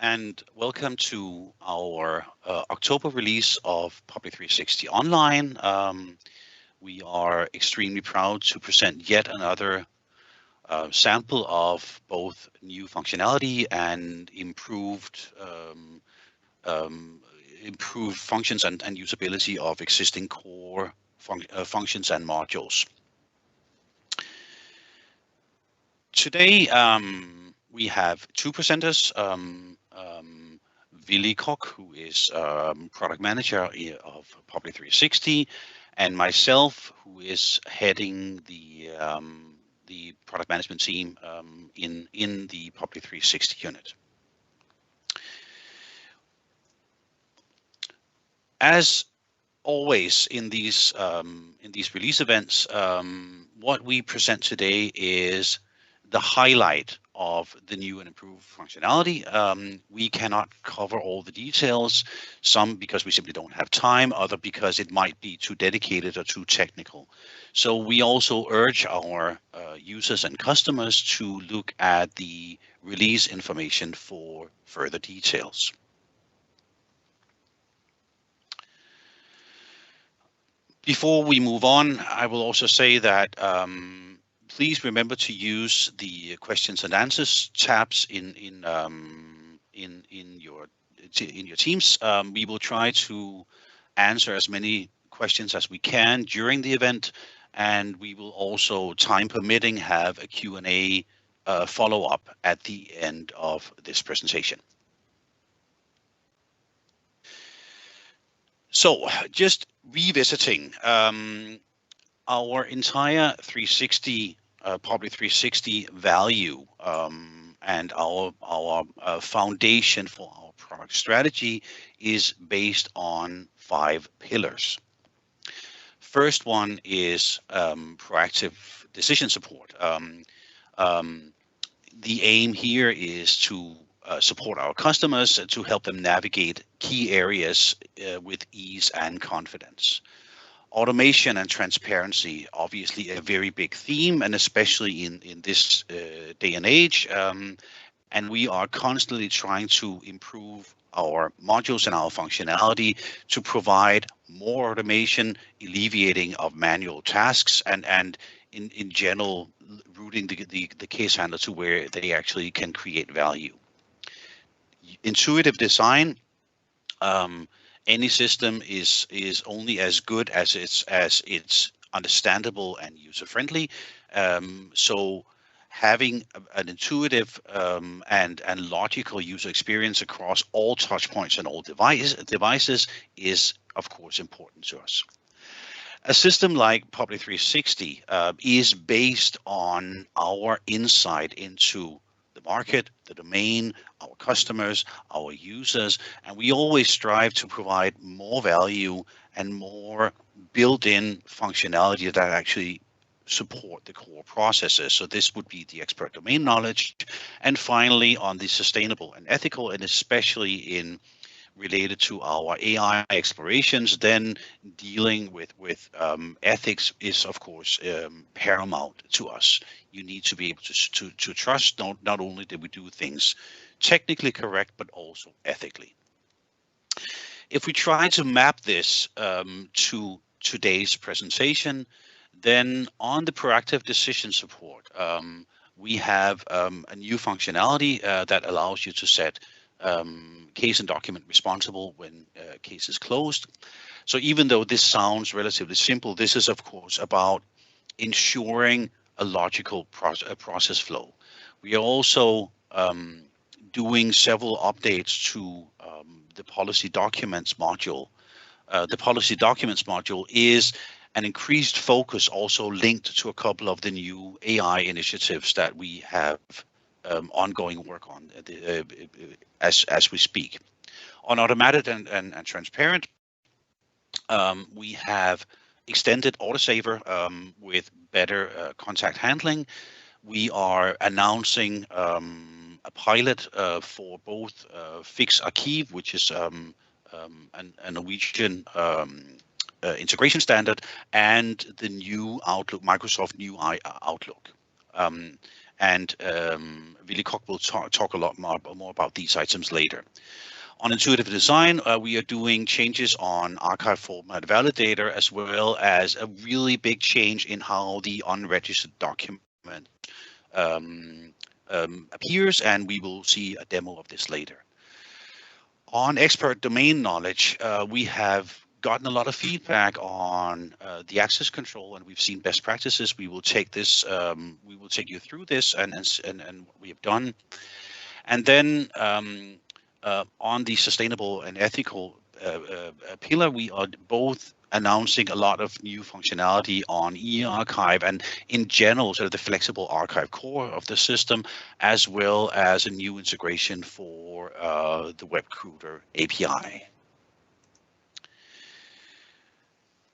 and welcome to our October release of Public 360 Online. We are extremely proud to present yet another sample of both new functionality and um, improved functions and usability of existing core functions and modules. Today, we have two presenters. Willy Koch, who is product manager of Public 360, and myself, who is heading the product management team in the Public 360 unit. As always in these release events, what we present today is the highlight of the new and improved functionality. We cannot cover all the details, some because we simply don't have time, other because it might be too dedicated or too technical. So we also urge our users and customers to look at the release information for further details. Before we move on, I will also say that please remember to use the questions and answers tabs in your teams. We will try to answer as many questions as we can during the event, and we will also, time permitting, have a Q&A follow-up at the end of this presentation. So just revisiting our entire 360 Public 360 value and our foundation for our product strategy is based on 5 pillars. First one is proactive decision support. The aim here is to support our customers to help them navigate key areas with ease and confidence. Automation and transparency, obviously a very big theme, and especially in this day and age. And we are constantly trying to improve our modules and our functionality to provide more automation, alleviating of manual tasks, and in general, routing the case handler to where they actually can create value. Intuitive design. Any system is only as good as it's understandable and user friendly. So having an intuitive and logical user experience across all touch points and all devices is of course important to us. A system like Public 360 is based on our insight into the market, the domain, our customers, our users, and we always strive to provide more value and more built-in functionality that actually support the core processes. So this would be the expert domain knowledge. And finally, on the sustainable and ethical, and especially in related to our AI explorations, then dealing with ethics is of course paramount to us. You need to be able to trust not only that we do things technically correct, but also ethically. If we try to map this to today's presentation, then on the proactive decision support, we have a new functionality that allows you to set case and document responsible when case is closed. So even though this sounds relatively simple, this is of course about ensuring a logical process flow. We are also doing several updates to the policy documents module. The policy documents module is an increased focus also linked to a couple of the new AI initiatives that we have ongoing work on as we speak. On automated and transparent, we have extended autosaver with better contact handling. We are announcing a pilot for both Fix Archive, which is a Norwegian integration standard, and the new Outlook, Microsoft new Outlook. and Willy Koch will talk a lot more about these items later. On intuitive design, we are doing changes on archive format validator, as well as a really big change in how the unregistered document appears, and we will see a demo of this later. On expert domain knowledge, we have gotten a lot of feedback on the access control, and we've seen best practices. We will take this, we will take you through this and what we have done. And then on the sustainable and ethical pillar, we are both announcing a lot of new functionality on eArchive and in general, sort of the flexible archive core of the system, as well as a new integration for the WebCruiter API.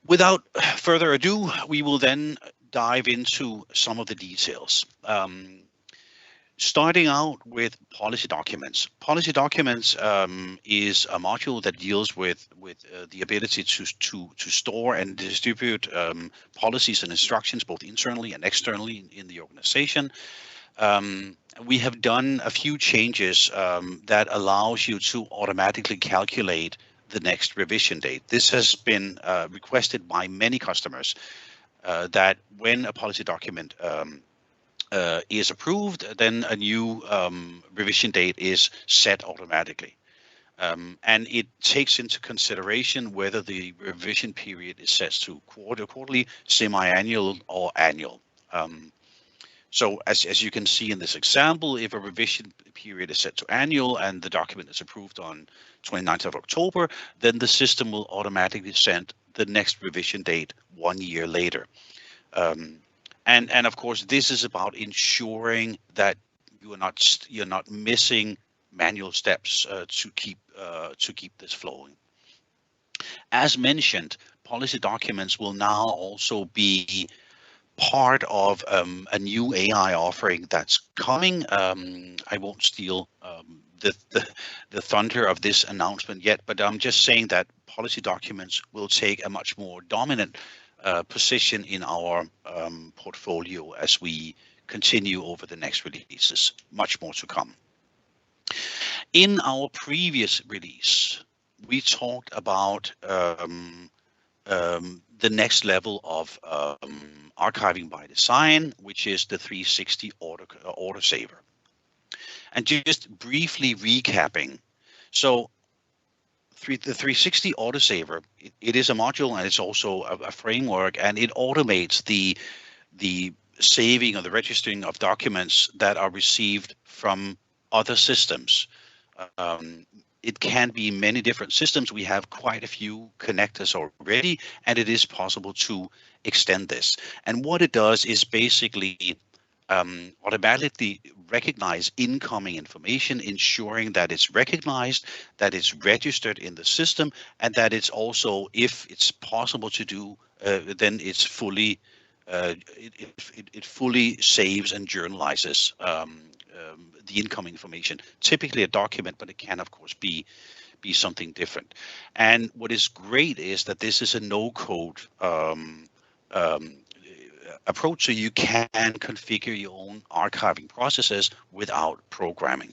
Without further ado, we will then dive into some of the details. Starting out with policy documents. Policy documents is a module that deals with the ability to store and distribute policies and instructions both internally and externally in the organization. We have done a few changes that allows you to automatically calculate the next revision date. This has been requested by many customers that when a policy document is approved, then a new revision date is set automatically. And it takes into consideration whether the revision period is set to quarterly, semi-annual, or annual. So as you can see in this example, if a revision period is set to annual and the document is approved on 29th of October, then the system will automatically send the next revision date 1 year later. And of course, this is about ensuring that you're not missing manual steps to keep this flowing. As mentioned, policy documents will now also be part of a new AI offering that's coming. I won't steal the thunder of this announcement yet, but I'm just saying that policy documents will take a much more dominant position in our portfolio as we continue over the next releases. Much more to come. In our previous release, we talked about the next level of archiving by design, which is the 360 autosaver. And just briefly recapping, so the 360 autosaver, it is a module and it's also a framework, and it automates the saving or the registering of documents that are received from other systems. It can be many different systems. We have quite a few connectors already, and it is possible to extend this. And what it does is basically automatically recognize incoming information, ensuring that it's recognized, that it's registered in the system, and that it's also, if it's possible to do, then it's fully it fully saves and journalizes the incoming information. Typically a document, but it can of course be something different. And what is great is that this is a no-code approach, so you can configure your own archiving processes without programming.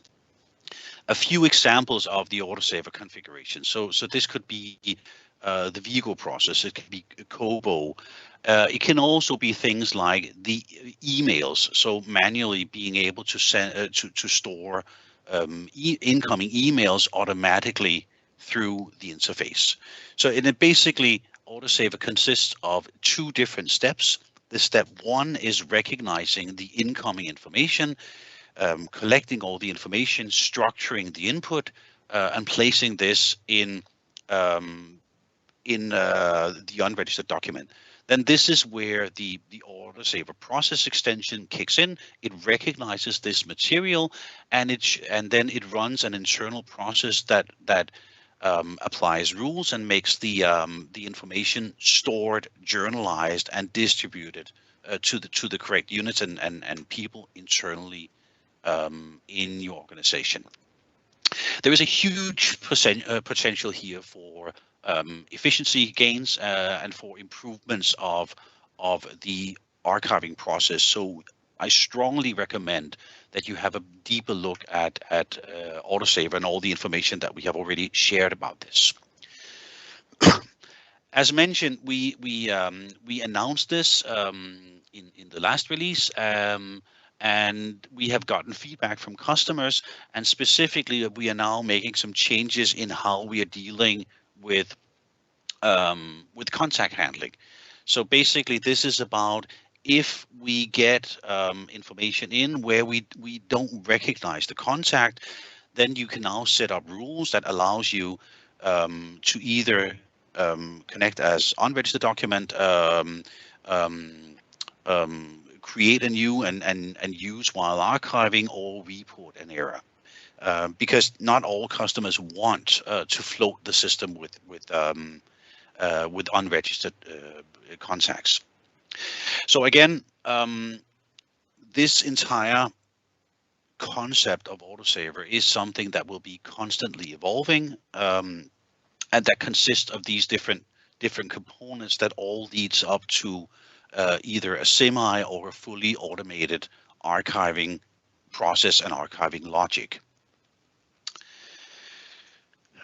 A few examples of the autosaver configuration. So this could be the Vigo process. It could be Kobo. It can also be things like the emails. So manually being able to send to store incoming emails automatically through the interface. So it basically autosaver consists of two different steps. The step one is recognizing the incoming information, collecting all the information, structuring the input, and placing this in the unregistered document. Then this is where the autosaver process extension kicks in. It recognizes this material, and then it runs an internal process that applies rules and makes the information stored, journalized, and distributed to the correct units and people internally in your organization. There is a huge potential here for efficiency gains and for improvements of the archiving process. So I strongly recommend that you have a deeper look at Autosaver and all the information that we have already shared about this. As mentioned, we announced this in the last release, and we have gotten feedback from customers, and specifically we are now making some changes in how we are dealing with contact handling. So basically, this is about if we get information in where we don't recognize the contact, then you can now set up rules that allows you to either connect as unregistered document, create a new and use while archiving, or report an error. Because not all customers want to float the system with unregistered contacts. So again, this entire concept of Autosaver is something that will be constantly evolving, and that consists of these different components that all leads up to either a semi or a fully automated archiving process and archiving logic.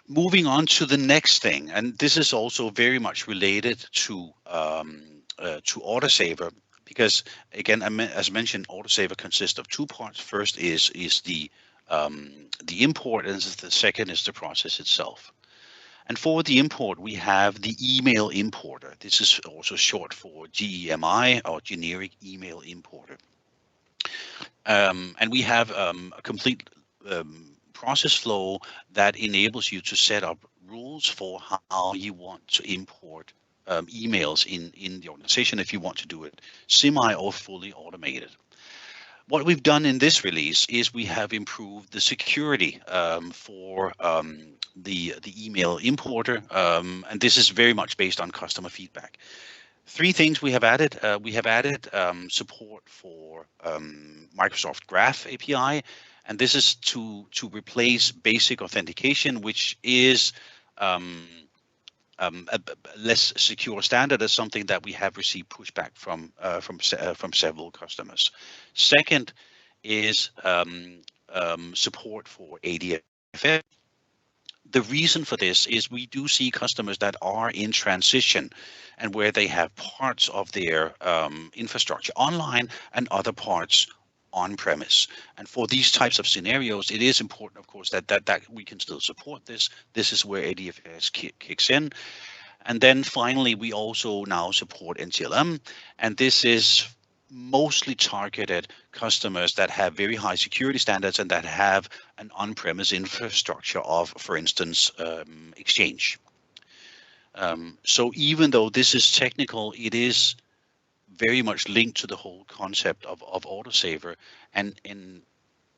Moving on to the next thing, and this is also very much related to Autosaver, because again, as mentioned, Autosaver consists of two parts. First is the import, and the second is the process itself. And for the import, we have the email importer. This is also short for GEMI, or generic email importer. And we have a complete process flow that enables you to set up rules for how you want to import emails in the organization, if you want to do it semi or fully automated. What we've done in this release is we have improved the security for the email importer, and this is very much based on customer feedback. Three things we have added. We have added support for Microsoft Graph API, and this is to replace basic authentication, which is a less secure standard, as something that we have received pushback from several customers. Second is support for ADFS. The reason for this is we do see customers that are in transition and where they have parts of their infrastructure online and other parts on premise. And for these types of scenarios, it is important, of course, that we can still support this. This is where ADFS kicks in. And then finally, we also now support NTLM, and this is mostly targeted customers that have very high security standards and that have an on-premise infrastructure of, for instance, Exchange. So even though this is technical, it is very much linked to the whole concept of Autosaver, and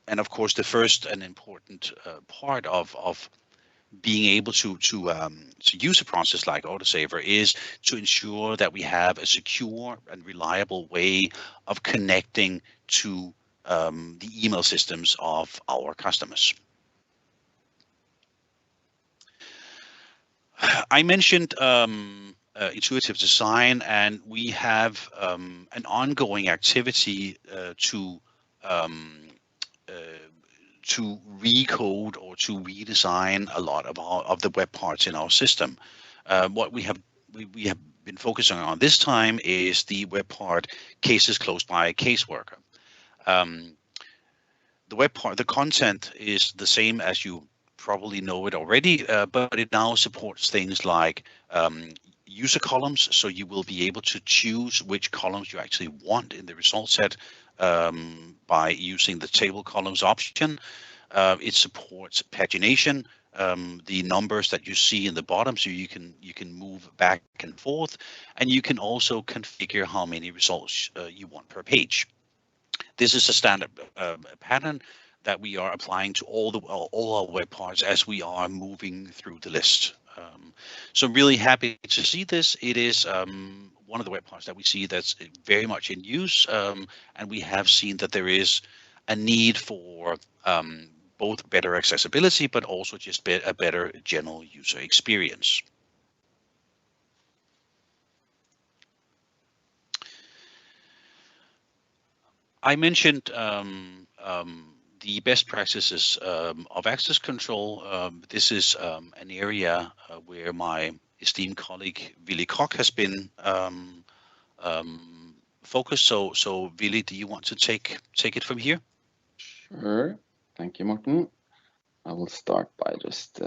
of course the first and important part of being able to use a process like Autosaver is to ensure that we have a secure and reliable way of connecting to the email systems of our customers. I mentioned intuitive design, and we have an ongoing activity to recode or to redesign a lot of the web parts in our system. What we have been focusing on this time is the web part cases closed by a caseworker. The web part, the content is the same as you probably know it already, but it now supports things like user columns, so you will be able to choose which columns you actually want in the result set by using the table columns option. It supports pagination, the numbers that you see in the bottom, so you can move back and forth, and you can also configure how many results you want per page. This is a standard pattern that we are applying to all our web parts as we are moving through the list. So I'm really happy to see this. It is one of the web parts that we see that's very much in use, and we have seen that there is a need for both better accessibility, but also just a better general user experience. I mentioned the best practices of access control. This is an area where my esteemed colleague Willy Koch has been focused. So Willy, do you want to take it from here? Sure. Thank you, Morten. I will start by just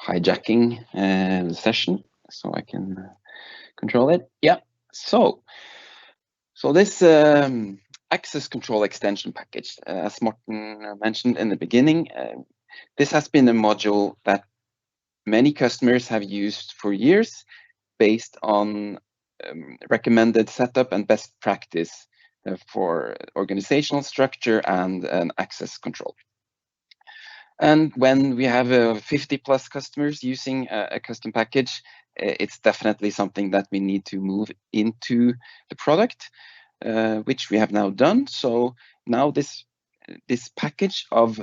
hijacking the session so I can control it. Yeah. So this access control extension package, as Morten mentioned in the beginning, this has been a module that many customers have used for years based on recommended setup and best practice for organizational structure and access control. And when we have 50 plus customers using a custom package, it's definitely something that we need to move into the product, which we have now done. So now this package of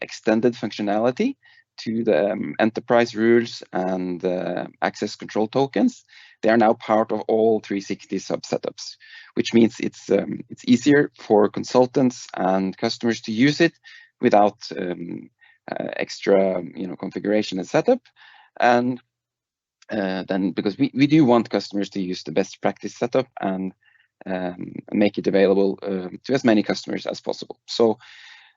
extended functionality to the enterprise rules and access control tokens, they are now part of all 360 sub-setups, which means it's easier for consultants and customers to use it without extra configuration and setup. And then because we do want customers to use the best practice setup and make it available to as many customers as possible. So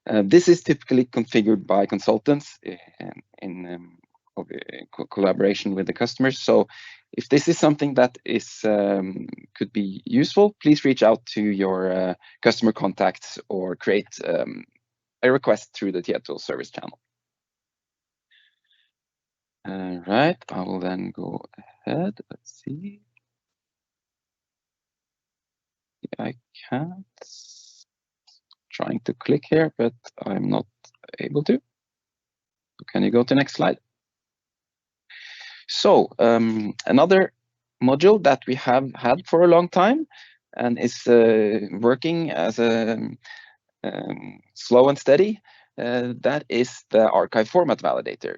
this is typically configured by consultants in collaboration with the customers. So if this is something that is could be useful, please reach out to your customer contacts or create a request through the Tieto service channel. All right, I will then go ahead. Let's see. I can't. Trying to click here, but I'm not able to. Can you go to next slide? So another module that we have had for a long time and is working as a slow and steady, that is the archive format validator.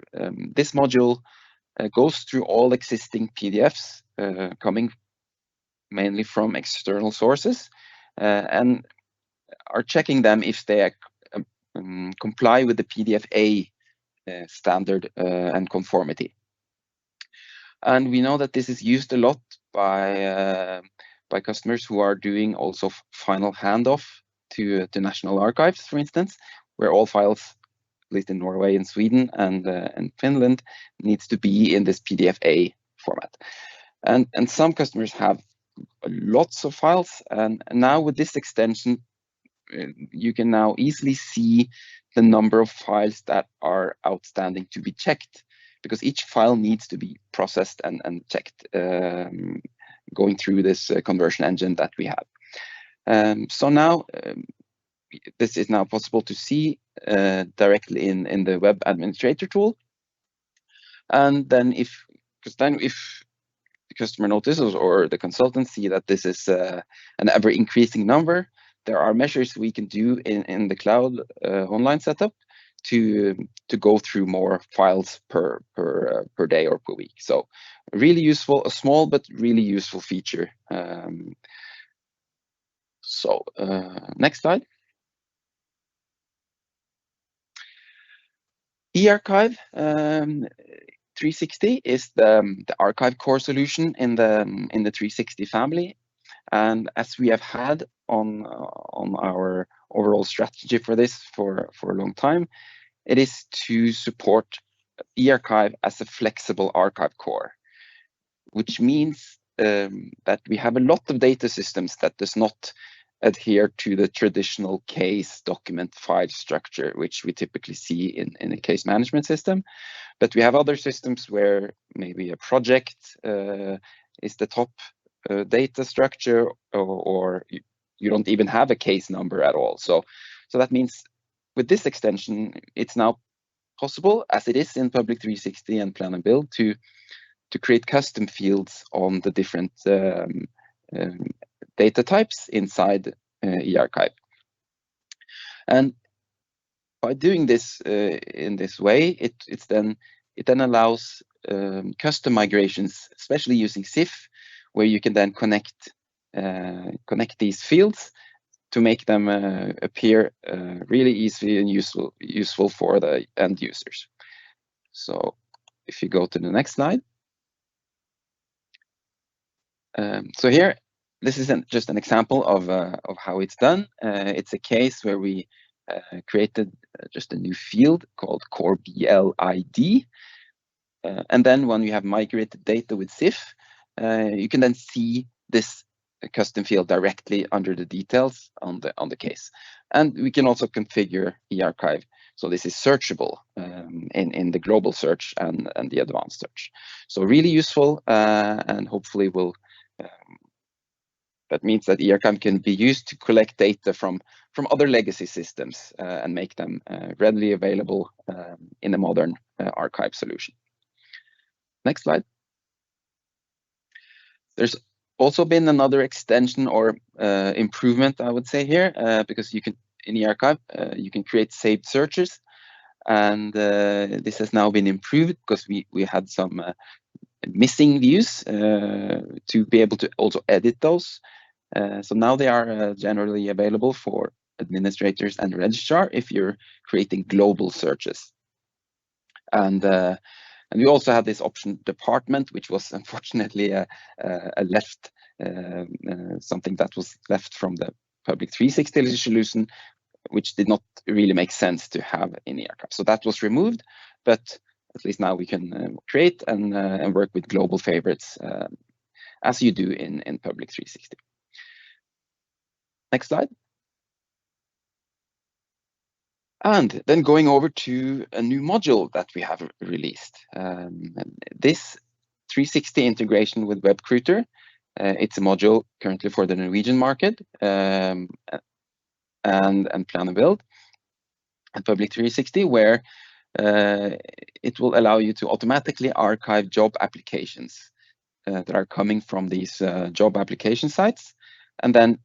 This module goes through all existing PDFs coming mainly from external sources and are checking them if they comply with the PDF-A standard and conformity. And we know that this is used a lot by customers who are doing also final handoff to National Archives, for instance, where all files, at least in Norway and Sweden and Finland, needs to be in this PDF-A format. And some customers have lots of files, and now with this extension, you can now easily see the number of files that are outstanding to be checked, because each file needs to be processed and checked going through this conversion engine that we have. So now this is now possible to see directly in the web administrator tool. And then if the customer notices or the consultant see that this is an ever increasing number, there are measures we can do in the cloud online setup to go through more files per day or per week. So really useful, a small but really useful feature. Next slide. eArchive 360 is the archive core solution in the 360 family. And as we have had on our overall strategy for this for a long time, it is to support eArchive as a flexible archive core, which means that we have a lot of data systems that does not adhere to the traditional case document file structure, which we typically see in a case management system. But we have other systems where maybe a project is the top data structure, or you don't even have a case number at all. So that means with this extension, it's now possible, as it is in Public 360 and Plan and Build, to create custom fields on the different data types inside eArchive. And by doing this in this way, it then allows custom migrations, especially using SIF, where you can then connect these fields to make them appear really easy and useful for the end users. So if you go to the next slide. So here, this is just an example of how it's done. It's a case where we created just a new field called core BLID. And then when you have migrated data with SIF, you can then see this custom field directly under the details on the case. And we can also configure eArchive. So this is searchable in the global search and the advanced search. So really useful, and hopefully will that means that eArchive can be used to collect data from other legacy systems and make them readily available in a modern archive solution. Next slide. There's also been another extension or improvement, I would say here, because you can in eArchive you can create saved searches, and this has now been improved because we had some missing views to be able to also edit those. So now they are generally available for administrators and registrar if you're creating global searches. And we also have this option department, which was unfortunately a left something that was left from the Public 360 solution, which did not really make sense to have in eArchive. So that was removed, but at least now we can create and work with global favorites as you do in Public 360. Next slide. And then going over to a new module that we have released. This 360 integration with WebCruiter. It's a module currently for the Norwegian market and Plan and Build and Public 360, where it will allow you to automatically archive job applications that are coming from these job application sites, and then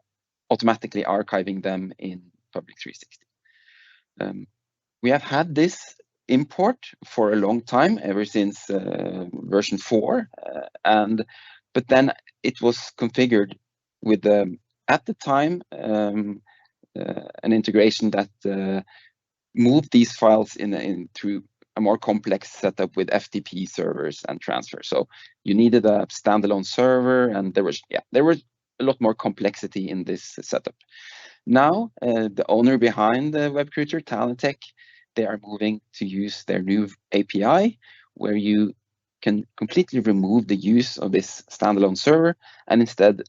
automatically archiving them in Public 360. We have had this import for a long time, ever since version 4, but then it was configured with at the time an integration that moved these files in through a more complex setup with FTP servers and transfer. So you needed a standalone server, and there was a lot more complexity in this setup. Now, the owner behind the WebCruiter, Talentech, they are moving to use their new API, where you can completely remove the use of this standalone server and instead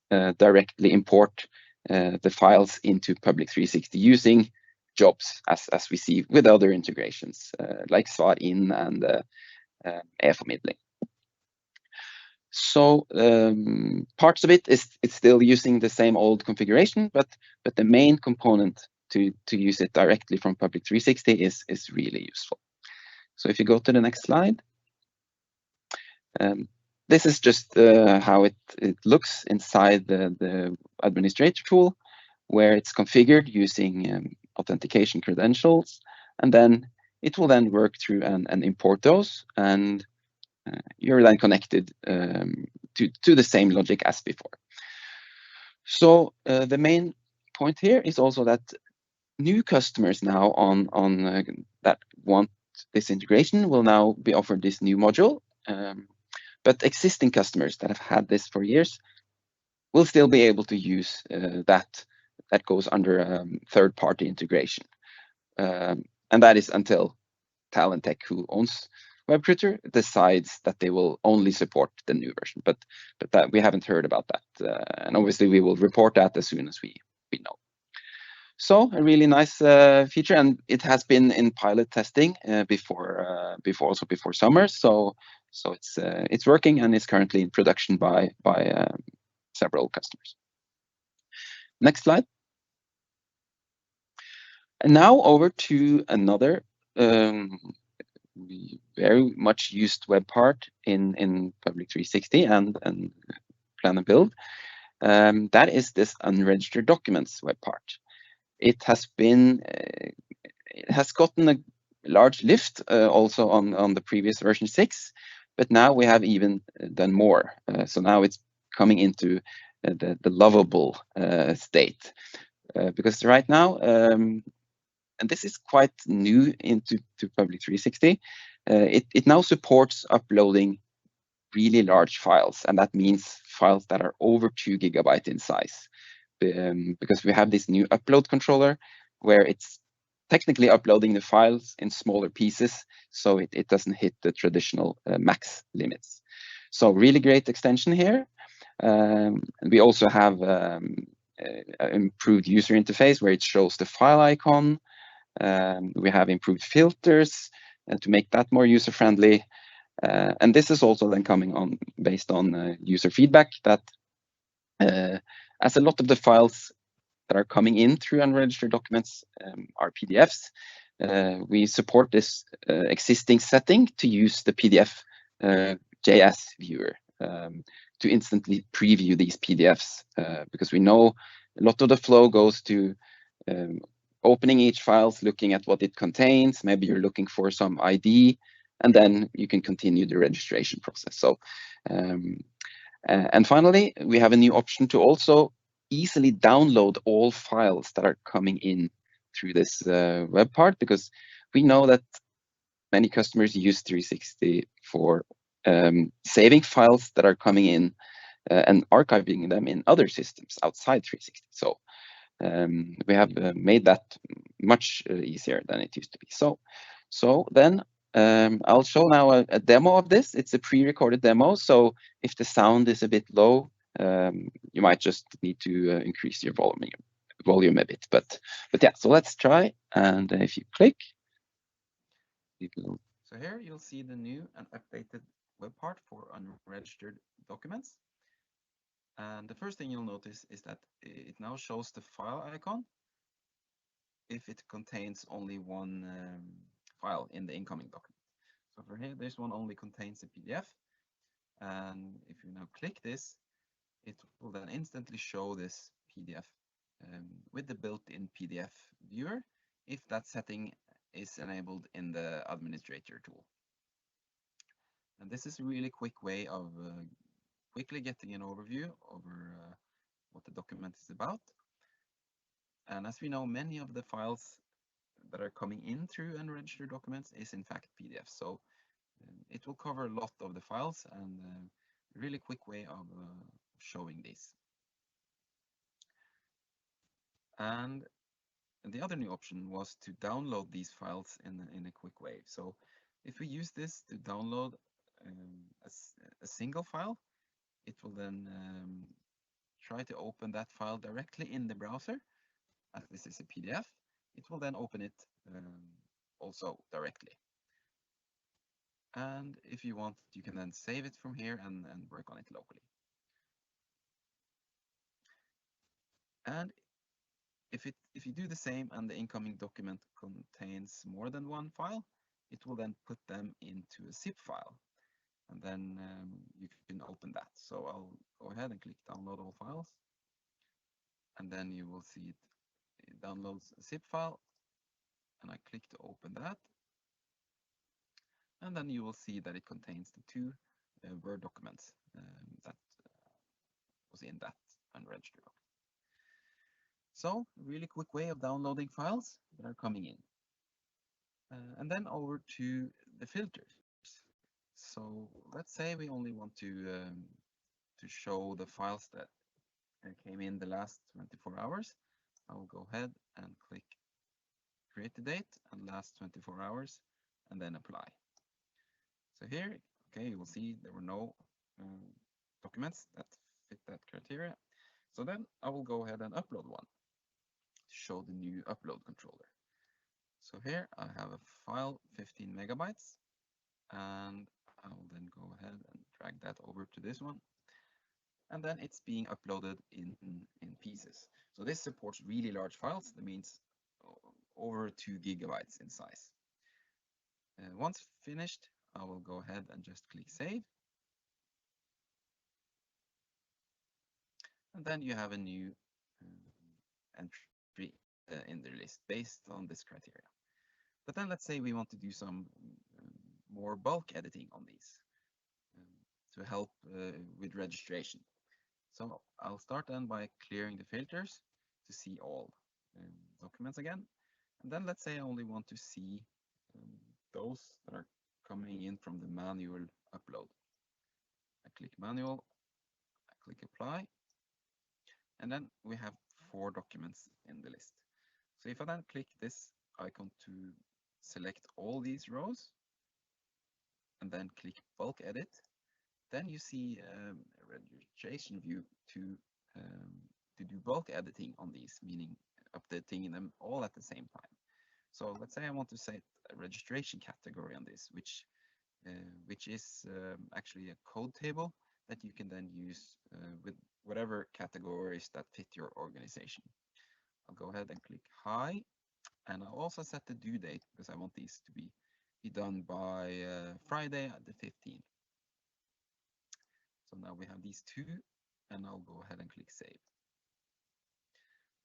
directly import the files into Public 360 using jobs, as we see with other integrations like Svar.in and e-formidling. So parts of it is still using the same old configuration, but the main component to use it directly from Public 360 is really useful. So if you go to the next slide, this is just how it looks inside the administrator tool, where it's configured using authentication credentials, and then it will then work through and import those, and you're then connected to the same logic as before. So the main point here is also that new customers now that want this integration will now be offered this new module, but existing customers that have had this for years will still be able to use that goes under third-party integration, and that is until Talentech, who owns WebCruiter, decides that they will only support the new version, but that we haven't heard about that, and obviously we will report that as soon as we know. So a really nice feature, and it has been in pilot testing before summer. So it's working and is currently in production by several customers. Next slide. And now over to another very much used web part in Public 360 and Plan and Build. That is this unregistered documents web part. It has gotten a large lift also on the previous version 6, but now we have even done more. So now it's coming into the lovable state, because right now, and this is quite new into Public 360, it now supports uploading really large files, and that means files that are over 2 GB in size. Because we have this new upload controller where it's technically uploading the files in smaller pieces, so it doesn't hit the traditional max limits. So really great extension here. And we also have improved user interface where it shows the file icon. We have improved filters to make that more user-friendly. And this is also then coming on based on user feedback that as a lot of the files that are coming in through unregistered documents are PDFs, we support this existing setting to use the PDF JS viewer to instantly preview these PDFs, because we know a lot of the flow goes to opening each file, looking at what it contains. Maybe you're looking for some ID, and then you can continue the registration process. So, and finally, we have a new option to also easily download all files that are coming in through this web part, because we know that many customers use 360 for saving files that are coming in and archiving them in other systems outside 360. So we have made that much easier than it used to be. So then I'll show now a demo of this. It's a pre-recorded demo, so if the sound is a bit low, you might just need to increase your volume a bit. But yeah, so let's try. And if you click, so here you'll see the new and updated web part for unregistered documents. And the first thing you'll notice is that it now shows the file icon if it contains only one file in the incoming document. So for here, this one only contains a PDF. And if you now click this, it will then instantly show this PDF with the built-in PDF viewer if that setting is enabled in the administrator tool. And this is a really quick way of quickly getting an overview over what the document is about. And as we know, many of the files that are coming in through unregistered documents is in fact PDF. So it will cover a lot of the files, and a really quick way of showing these. And the other new option was to download these files in a quick way. So if we use this to download a single file, it will then try to open that file directly in the browser. As this is a PDF, it will then open it also directly. And if you want, you can then save it from here and work on it locally. And if you do the same and the incoming document contains more than one file, it will then put them into a zip file, and then you can open that. So I'll go ahead and click download all files, and then you will see it downloads a zip file, and I click to open that, and then you will see that it contains the two Word documents that was in that unregistered document. So, really quick way of downloading files that are coming in. And then over to the filters. So let's say we only want to show the files that came in the last 24 hours. I will go ahead and click create the date and last 24 hours, and then apply. So here, okay, you will see there were no documents that fit that criteria. So then I will go ahead and upload one to show the new upload controller. So here I have a file 15 megabytes, and I will then go ahead and drag that over to this one. And then it's being uploaded in pieces. So this supports really large files. That means over 2 gigabytes in size. Once finished, I will go ahead and just click save. And then you have a new entry in the list based on this criteria. But then let's say we want to do some more bulk editing on these to help with registration. So I'll start then by clearing the filters. to see all documents again. And then let's say I only want to see those that are coming in from the manual upload. I click manual, I click apply, and then we have 4 documents in the list. So if I then click this icon to select all these rows, and then click bulk edit, then you see a registration view to do bulk editing on these, meaning updating them all at the same time. So let's say I want to set a registration category on this, which is actually a code table that you can then use with whatever categories that fit your organization. I'll go ahead and click hi, and I'll also set the due date because I want these to be done by Friday the 15th. So now we have these 2, and I'll go ahead and click save.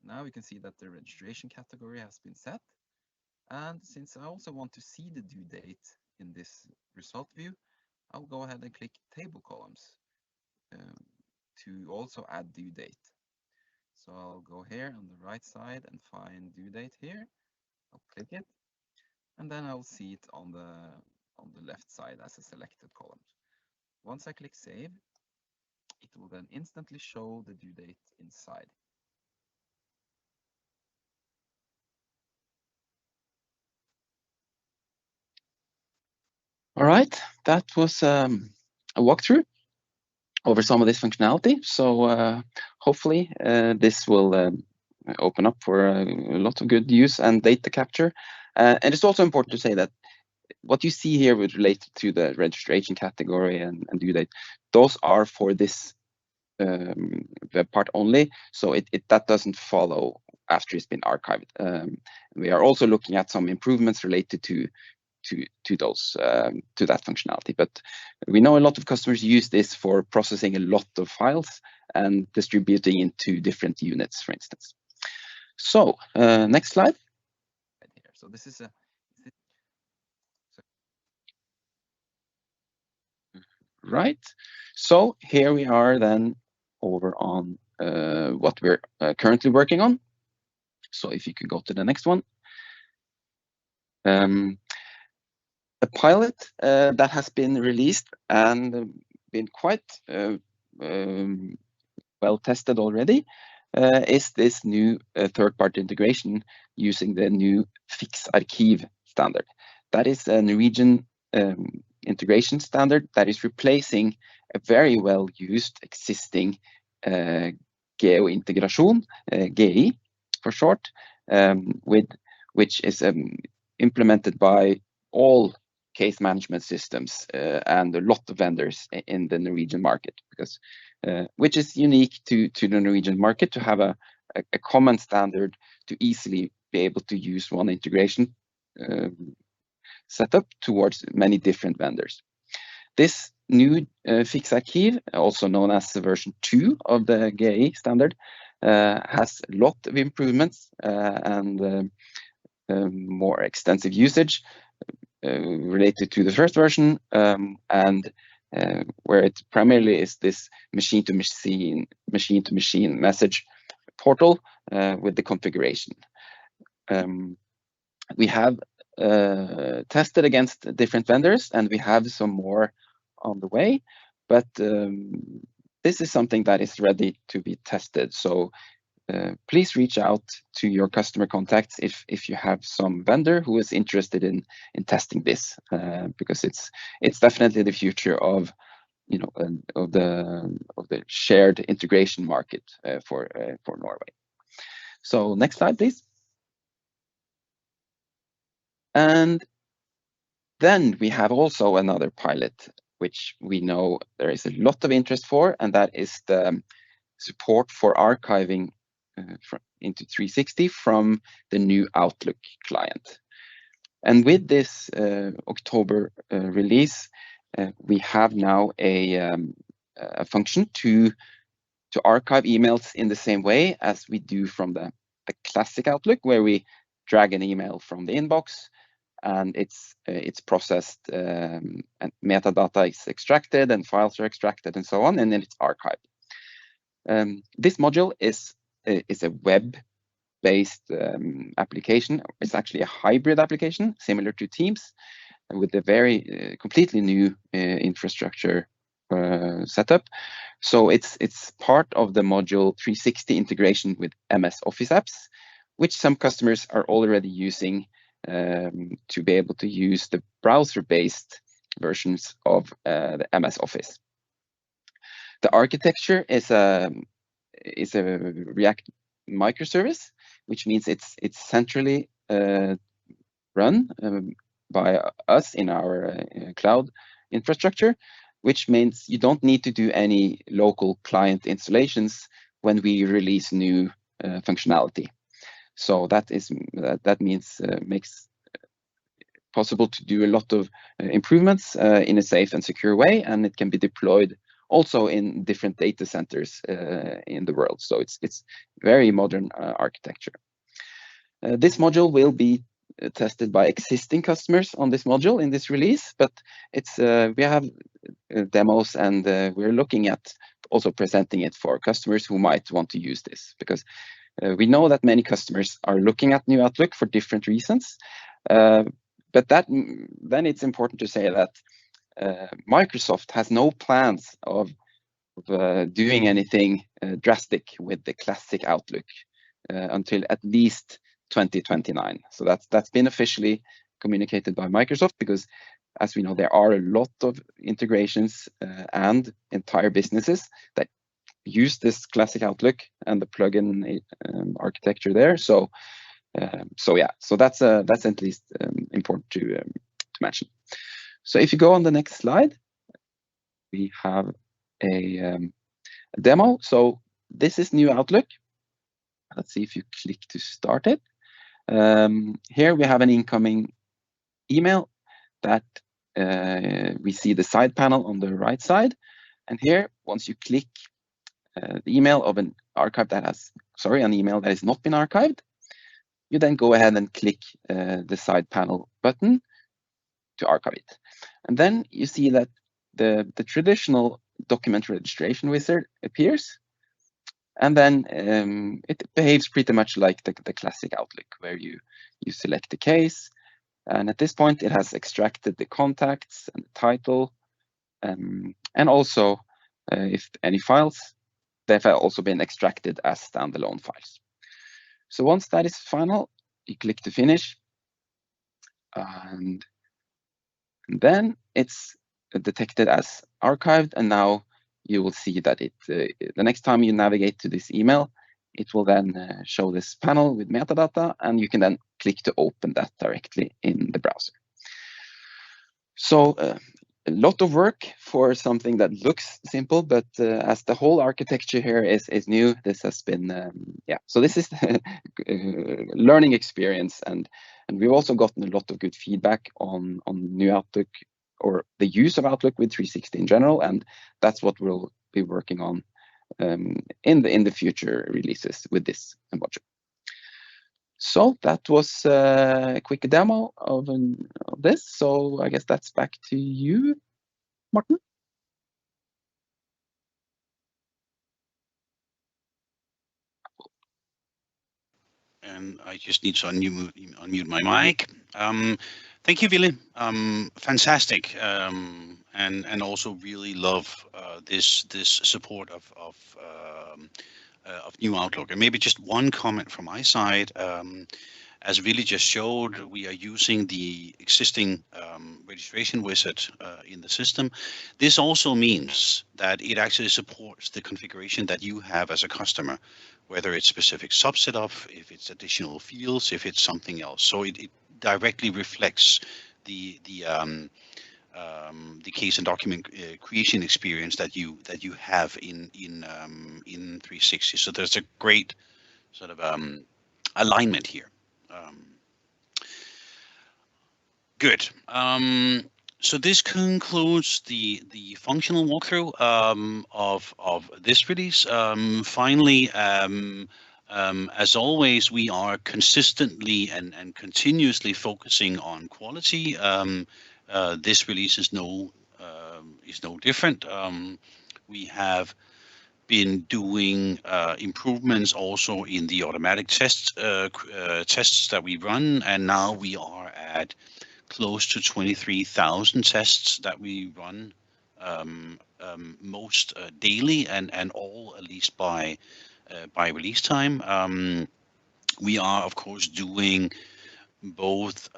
Now we can see that the registration category has been set. And since I also want to see the due date in this result view, I'll go ahead and click table columns to also add due date. So I'll go here on the right side and find due date here. I'll click it, and then I'll see it on the left side as a selected column. Once I click save, it will then instantly show the due date inside. All right, that was a walkthrough over some of this functionality. So hopefully this will open up for a lot of good use and data capture. And it's also important to say that what you see here with related to the registration category and due date, those are for this web part only. So that doesn't follow after it's been archived. We are also looking at some improvements related to those to that functionality, but we know a lot of customers use this for processing a lot of files and distributing into different units, for instance. So next slide. Right here. So this is right. So here we are then over on what we're currently working on. So if you could go to the next one. A pilot that has been released and been quite well tested already is this new third-party integration using the new FixArkiv standard. That is a Norwegian integration standard that is replacing a very well-used existing GeoIntegrasjon, GI for short, which is implemented by all case management systems and a lot of vendors in the Norwegian market, because which is unique to the Norwegian market to have a common standard to easily be able to use one integration setup towards many different vendors. This new FixArkiv, also known as version 2 of the GI standard, has a lot of improvements and more extensive usage related to the first version, and where it primarily is this machine-to-machine message portal with the configuration. We have tested against different vendors, and we have some more on the way, but this is something that is ready to be tested. So please reach out to your customer contacts if you have some vendor who is interested in testing this, because it's definitely the future of of the shared integration market for Norway. So next slide, please. And then we have also another pilot which we know there is a lot of interest for, and that is the support for archiving into 360 from the new Outlook client. And with this October release, we have now a function to archive emails in the same way as we do from the classic Outlook, where we drag an email from the inbox and it's processed and metadata is extracted and files are extracted and so on, and then it's archived. This module is a web based application. It's actually a hybrid application similar to Teams, with a very completely new infrastructure setup. So it's part of the module 360 integration with MS Office apps, which some customers are already using to be able to use the browser-based versions of the MS Office. The architecture is a React microservice, which means it's centrally run by us in our cloud infrastructure, which means you don't need to do any local client installations when we release new functionality. So that means makes possible to do a lot of improvements in a safe and secure way, and it can be deployed also in different data centers in the world. So it's very modern architecture. This module will be tested by existing customers on this module in this release, but it's we have demos, and we're looking at also presenting it for customers who might want to use this, because we know that many customers are looking at New Outlook for different reasons. But then it's important to say that Microsoft has no plans of doing anything drastic with the classic Outlook until at least 2029. So that's been officially communicated by Microsoft, because as we know, there are a lot of integrations and entire businesses that use this classic Outlook and the plugin architecture there. So yeah, so that's at least important to mention. So if you go on the next slide, we have a demo. So this is New Outlook. Let's see if you click to start it. Here we have an incoming email that we see the side panel on the right side. And here, once you click the email of an archive that has, an email that has not been archived, you then go ahead and click the side panel button to archive it. And then you see that the traditional document registration wizard appears. And then it behaves pretty much like the classic Outlook, where you select the case. And at this point, it has extracted the contacts and the title. And also, if any files, they've also been extracted as standalone files. So once that is final, you click to finish. And then it's detected as archived. And now you will see that the next time you navigate to this email, it will then show this panel with metadata, and you can then click to open that directly in the browser. So a lot of work for something that looks simple, but as the whole architecture here is new, this has been, so this is the learning experience, and we've also gotten a lot of good feedback on New Outlook, or the use of Outlook with 360 in general, and that's what we'll be working on in the future releases with this module. So that was a quick demo of this. So I guess that's back to you, Martin. And I just need to unmute my mic. Thank you, Ville. Fantastic, and also really love this support of New Outlook. And maybe just one comment from my side. As Ville just showed, we are using the existing registration wizard in the system. This also means that it actually supports the configuration that you have as a customer, whether it's specific subsetup, if it's additional fields, if it's something else. So it directly reflects the case and document creation experience that you have in 360. So there's a great sort of alignment here. Good. So this concludes the functional walkthrough of this release. Finally, as always, we are consistently and continuously focusing on quality. This release is no different. We have been doing improvements also in the automatic tests that we run, and now we are at close to 23,000 tests that we run most daily, and all at least by release time. We are of course doing both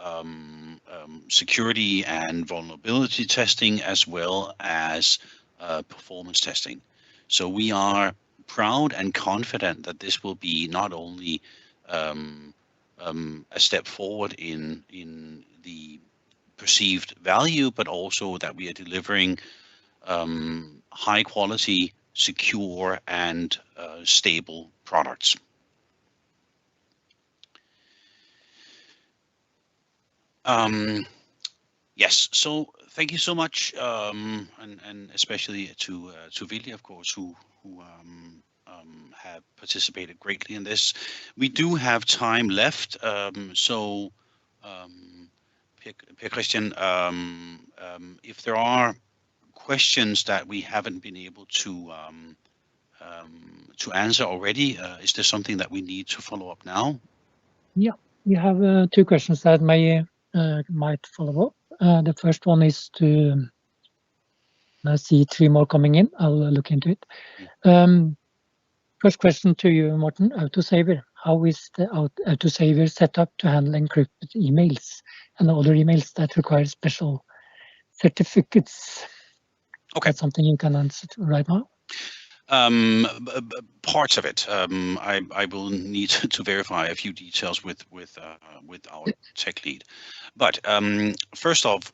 security and vulnerability testing, as well as performance testing. So we are proud and confident that this will be not only a step forward in the perceived value, but also that we are delivering high quality, secure, and stable products. Yes, so thank you so much, and especially to Villy, of course, who have participated greatly in this. We do have time left, so Per Christian, if there are questions that we haven't been able to answer already, is there something that we need to follow up now? Yeah, we have 2 questions that might follow up. The first one is to, I see 3 more coming in. I'll look into it. First question to you, Morten. Autosaver. How is the Autosaver set up to handle encrypted emails and other emails that require special certificates? Okay. That's something you can answer right now. Parts of it. I will need to verify a few details with our tech lead. But first off,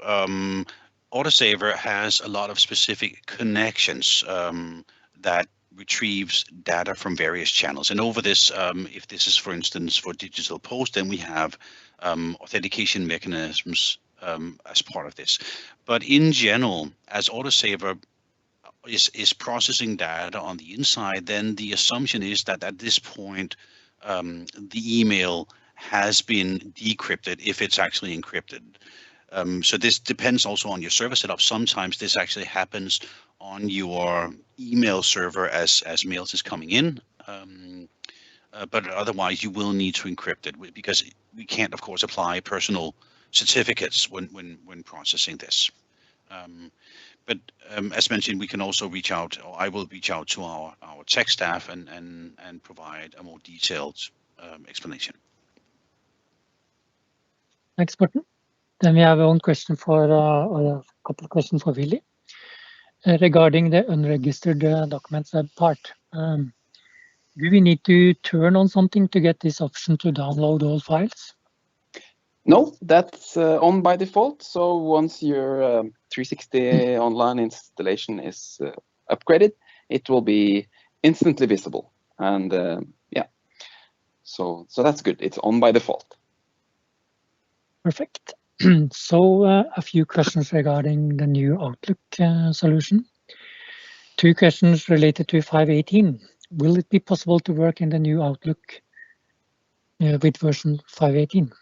Autosaver has a lot of specific connections that retrieves data from various channels. And over this, if this is, for instance, for digital post, then we have authentication mechanisms as part of this. But in general, as Autosaver is processing data on the inside, then the assumption is that at this point, the email has been decrypted if it's actually encrypted. So this depends also on your server setup. Sometimes this actually happens on your email server as mails is coming in. But otherwise, you will need to encrypt it, because we can't, of course, apply personal certificates when processing this. But as mentioned, we can also reach out, or I will reach out to our tech staff and provide a more detailed explanation. Thanks, Morten. Then we have one question for, or a couple of questions for Villy. Regarding the unregistered documents web part. Do we need to turn on something to get this option to download all files? No, that's on by default. So once your 360 online installation is upgraded, it will be instantly visible. And yeah, so that's good. It's on by default. Perfect. So a few questions regarding the new Outlook solution. 2 questions related to 5.18. Will it be possible to work in the new Outlook with version 5.18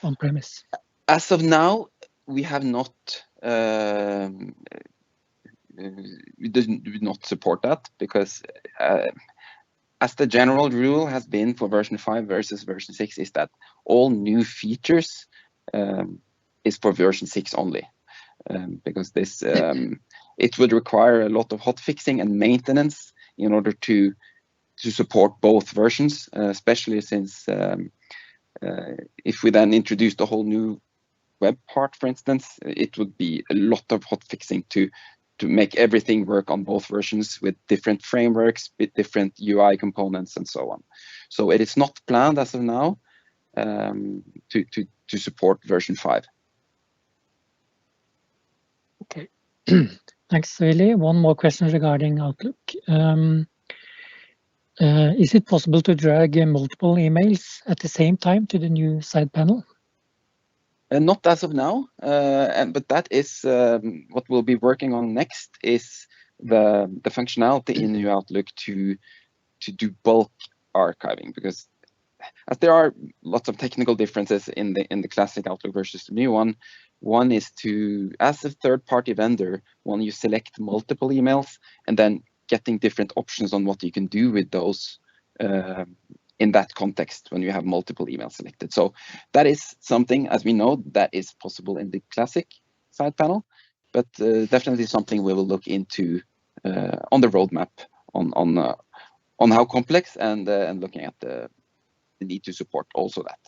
on premise? As of now, we have not. We do not support that, because as the general rule has been for version 5 versus version 6, is that all new features is for version 6 only, because this it would require a lot of hotfixing and maintenance in order to support both versions, especially since if we then introduce the whole new web part, for instance, it would be a lot of hotfixing to make everything work on both versions with different frameworks, with different UI components, and so on. So it is not planned as of now to support version 5. Okay. Thanks, Villy. One more question regarding Outlook. Is it possible to drag multiple emails at the same time to the new side panel? Not as of now, but that is what we'll be working on next, is the functionality in new Outlook to do bulk archiving, because as there are lots of technical differences in the classic Outlook versus the new one. One is to, as a third-party vendor, when you select multiple emails and then getting different options on what you can do with those in that context when you have multiple emails selected. So that is something, as we know, that is possible in the classic side panel, but definitely something we will look into on the roadmap on how complex and looking at the need to support also that.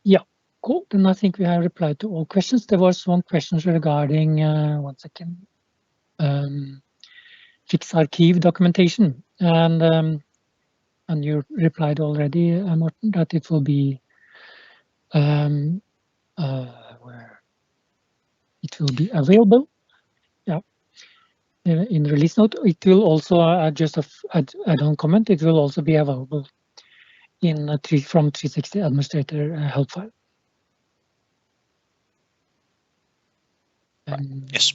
Yeah, cool. Then I think we have replied to all questions. There was one question regarding, one second, fixed archive documentation. And you replied already, Morten, that it will be where it will be available. Yeah, in the release note. It will also just add-on comment. It will also be available in from 360 administrator help file. Yes.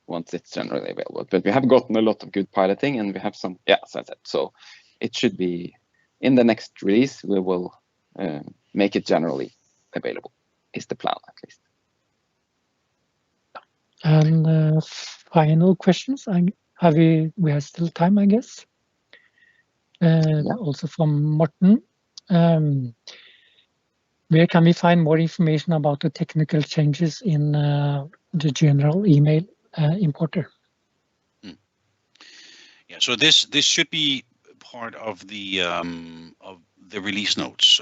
Once it's generally available, but we have gotten a lot of good piloting, and we have some, yeah, as I said, so it should be in the next release. We will make it generally available, is the plan at least. And final questions. We have still time, I guess. Yeah. Also from Morten. Where can we find more information about the technical changes in the general email importer? Yeah, so this should be part of the release notes.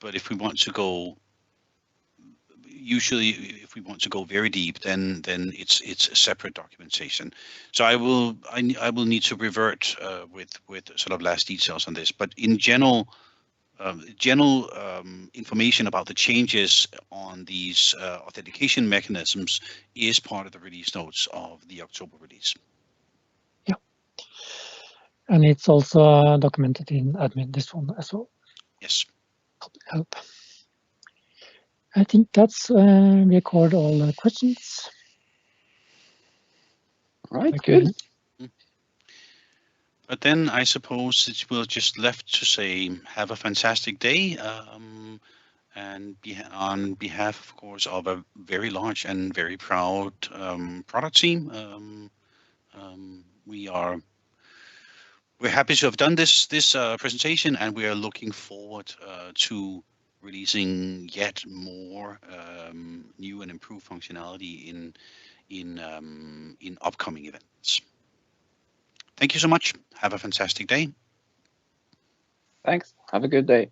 But if we want to go, usually if we want to go very deep, then it's a separate documentation. So I will need to revert with sort of last details on this. But in general, information about the changes on these authentication mechanisms is part of the release notes of the October release. Yeah, and it's also documented in admin, this one as well. Yes. Help. I think that's record all the questions. Right, good. But then I suppose it will just left to say have a fantastic day, and on behalf, of course, of a very large and very proud product team, we're happy to have done this presentation, and we are looking forward to releasing yet more new and improved functionality in upcoming events. Thank you so much. Have a fantastic day. Thanks. Have a good day.